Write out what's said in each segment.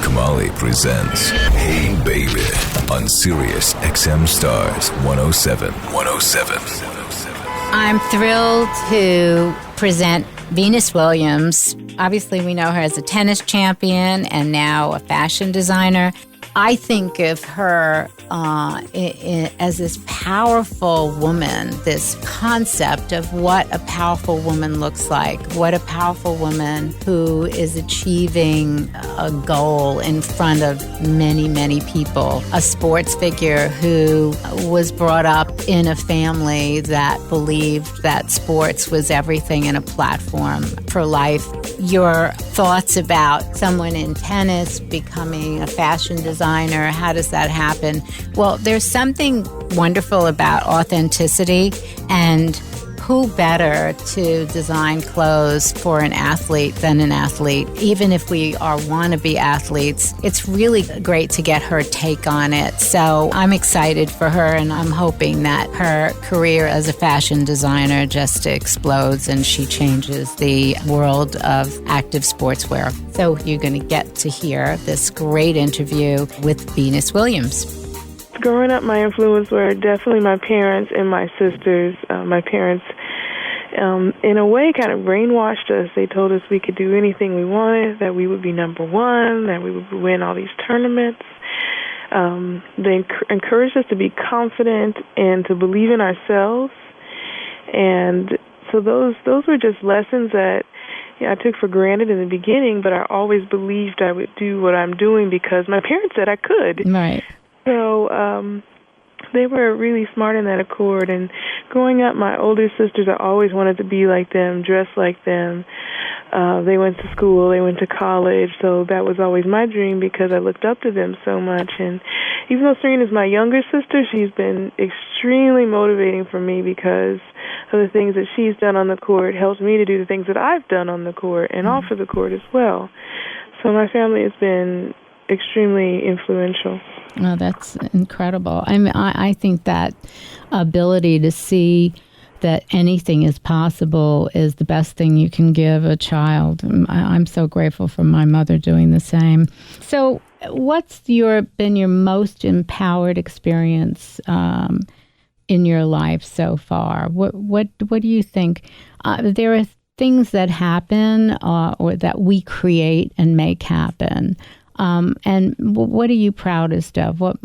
Kamali presents Hey Baby on SiriusXM Stars 107. I'm thrilled to present Venus Williams. Obviously, we know her as a tennis champion and now a fashion designer. I think of her as this powerful woman, this concept of what a powerful woman looks like, what a powerful woman who is achieving a goal in front of many, many people, a sports figure who was brought up in a family that believed that sports was everything and a platform for life. Your thoughts about someone in tennis becoming a fashion designer, how does that happen? Well, there's something wonderful about authenticity, and who better to design clothes for an athlete than an athlete? Even if we are wannabe athletes, it's really great to get her take on it. So I'm excited for her, and I'm hoping that her career as a fashion designer just explodes and she changes the world of active sportswear. So you're going to get to hear this great interview with Venus Williams. Growing up, my influence were definitely my parents and my sisters. My parents, in a way, kind of brainwashed us. They told us we could do anything we wanted, that we would be number one, that we would win all these tournaments. They encouraged us to be confident and to believe in ourselves. And so those were just lessons that I took for granted in the beginning, but I always believed I would do what I'm doing because my parents said I could. Right. So they were really smart in that accord. And growing up, my older sisters, I always wanted to be like them, dress like them. They went to school, they went to college, so that was always my dream because I looked up to them so much. And even though Serena's my younger sister, she's been extremely motivating for me because of the things that she's done on the court, helps me to do the things that I've done on the court and off of the court as well. So my family has been extremely influential. Oh, that's incredible. I mean, I think that ability to see that anything is possible is the best thing you can give a child. I'm so grateful for my mother doing the same. So what's been your most empowered experience in your life so far? What do you think? There are things that happen or that we create and make happen. And what are you proudest of? What's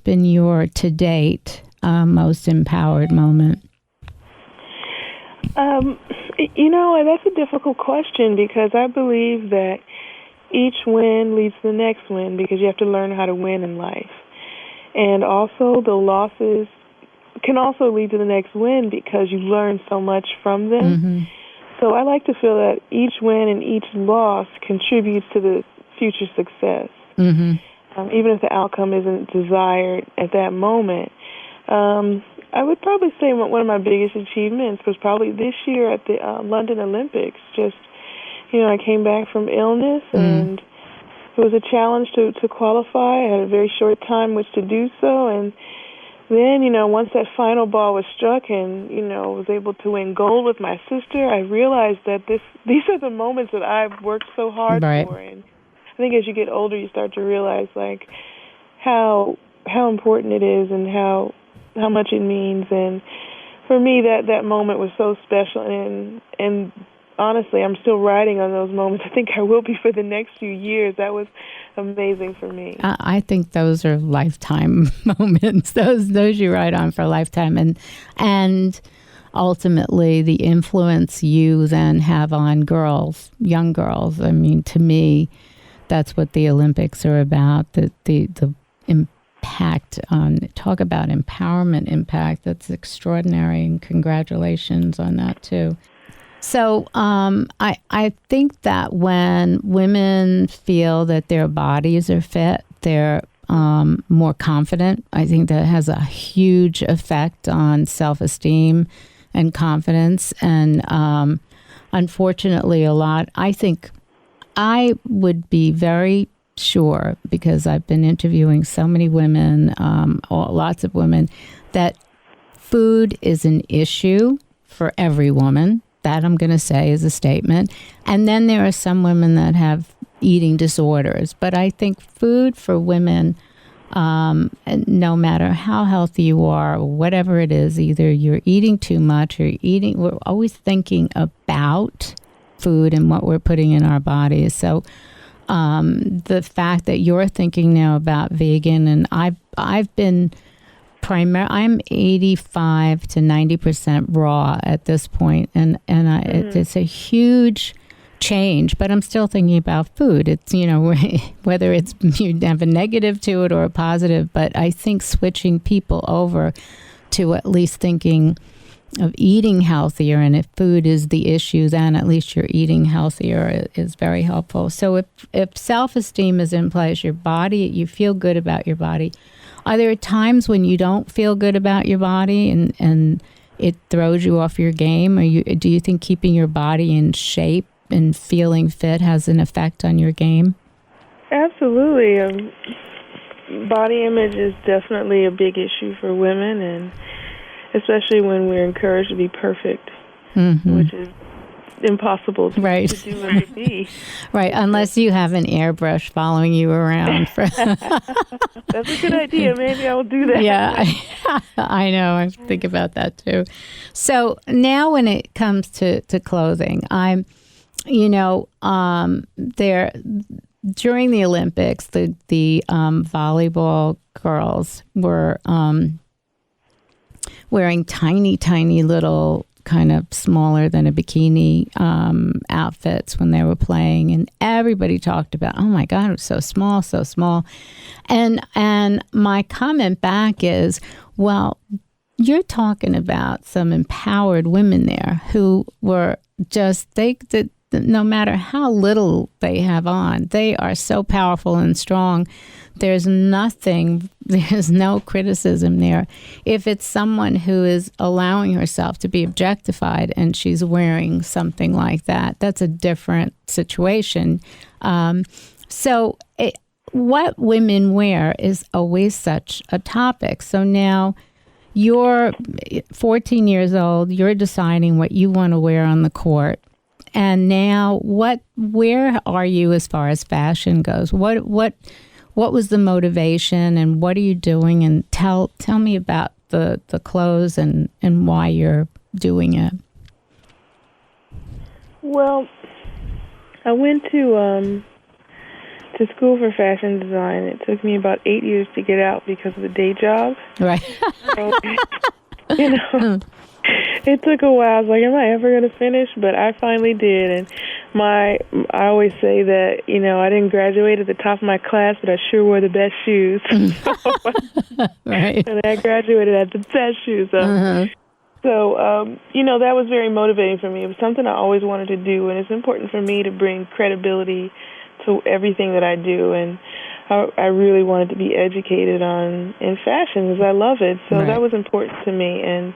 been your to date most empowered moment? That's a difficult question because I believe that each win leads to the next win because you have to learn how to win in life. And also the losses can also lead to the next win because you learn so much from them. Mm-hmm. So I like to feel that each win and each loss contributes to the future success, even if the outcome isn't desired at that moment. I would probably say one of my biggest achievements was probably this year at the London Olympics. Just, I came back from illness, and it was a challenge to qualify. I had a very short time which to do so, and then, once that final ball was struck and, was able to win gold with my sister, I realized that these are the moments that I've worked so hard for. And I think as you get older, you start to realize, like, how important it is and how much it means. And for me, that moment was so special. And honestly, I'm still riding on those moments. I think I will be for the next few years. That was amazing for me. I think those are lifetime moments. Those you ride on for a lifetime, and ultimately the influence you then have on young girls. I mean, to me, that's what the Olympics are about. The impact on, talk about empowerment impact. That's extraordinary, and congratulations on that too. So I think that when women feel that their bodies are fit, they're more confident. I think that has a huge effect on self-esteem and confidence. And unfortunately, I think I would be very sure, because I've been interviewing so many women, lots of women, that food is an issue for every woman. That I'm going to say is a statement. And then there are some women that have eating disorders. But I think food for women, no matter how healthy you are, whatever it is, either you're eating too much or we're always thinking about food and what we're putting in our bodies. So the fact that you're thinking now about vegan, and I've been I'm 85 to 90% raw at this point, and it's a huge change, but I'm still thinking about food. It's, whether it's you have a negative to it or a positive, but I think switching people over to at least thinking of eating healthier, and if food is the issue, then at least you're eating healthier is very helpful. So if self-esteem is in place, your body, you feel good about your body. Are there times when you don't feel good about your body and it throws you off your game? Do you think keeping your body in shape and feeling fit has an effect on your game? Absolutely. Body image is definitely a big issue for women, and especially when we're encouraged to be perfect, which is impossible to do and to be. Right, unless you have an airbrush following you around. That's a good idea. Maybe I will do that. Yeah, I know. I think about that too. So now when it comes to clothing, there during the Olympics, the volleyball girls were wearing tiny little, kind of smaller than a bikini outfits when they were playing, and everybody talked about, oh my God, it was so small. And my comment back is, well, you're talking about some empowered women there who were just, no matter how little they have on, they are so powerful and strong. There's no criticism there. If it's someone who is allowing herself to be objectified and she's wearing something like that, that's a different situation. What women wear is always such a topic. So now you're 14 years old, you're deciding what you want to wear on the court. And now where are you as far as fashion goes? What was the motivation, and what are you doing? And tell me about the clothes and why you're doing it. Well, I went to school for fashion design. It took me about 8 years to get out because of the day job. Right. So, it took a while. I was like, am I ever going to finish? But I finally did. And I always say that, I didn't graduate at the top of my class, but I sure wore the best shoes. Right. And I graduated at the best shoes. So, that was very motivating for me. It was something I always wanted to do, and it's important for me to bring credibility to everything that I do. And I really wanted to be educated in fashion because I love it. So That was important to me. And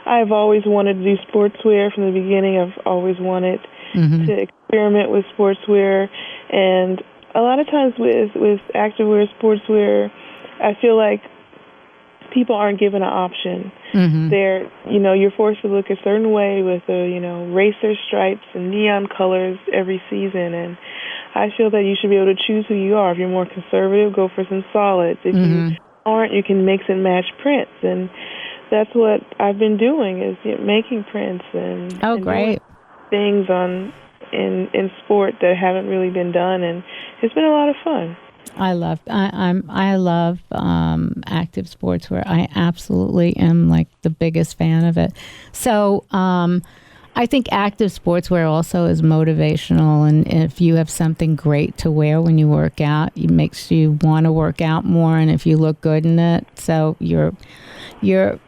I've always wanted to do sportswear from the beginning. I've always wanted to experiment with sportswear. And a lot of times with activewear, sportswear, I feel like people aren't given an option. They're, you're forced to look a certain way with racer stripes and neon colors every season. And I feel that you should be able to choose who you are. If you're more conservative, go for some solids. If you aren't, you can mix and match prints. And that's what I've been doing, is making prints and great things in sport that haven't really been done. And it's been a lot of fun. I love active sportswear. I absolutely am like the biggest fan of it. So I think active sportswear also is motivational, and if you have something great to wear when you work out, it makes you want to work out more, and if you look good in it. So you're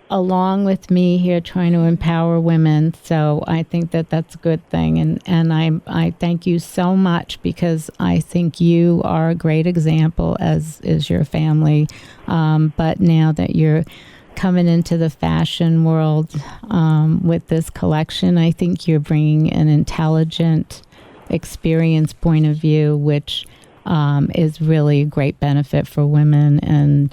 along with me here trying to empower women. So I think that that's a good thing. And I thank you so much, because I think you are a great example, as is your family. But now that you're coming into the fashion world with this collection, I think you're bringing an intelligent, experienced point of view, which is really a great benefit for women. And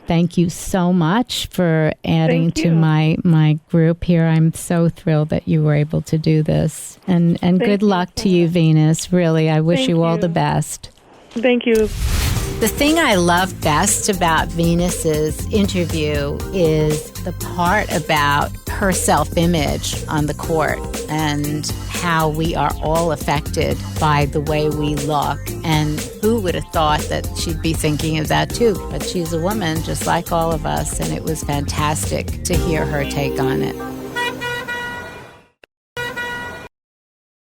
thank you so much for adding Thank to you. my group here. I'm so thrilled that you were able to do this. And good you luck so to you, much. Venus. Really, I wish Thank you all you. the best. Thank you. The thing I love best about Venus's interview is the part about her self-image on the court and how we are all affected by the way we look. And who would have thought that she'd be thinking of that too? But she's a woman just like all of us, and it was fantastic to hear her take on it.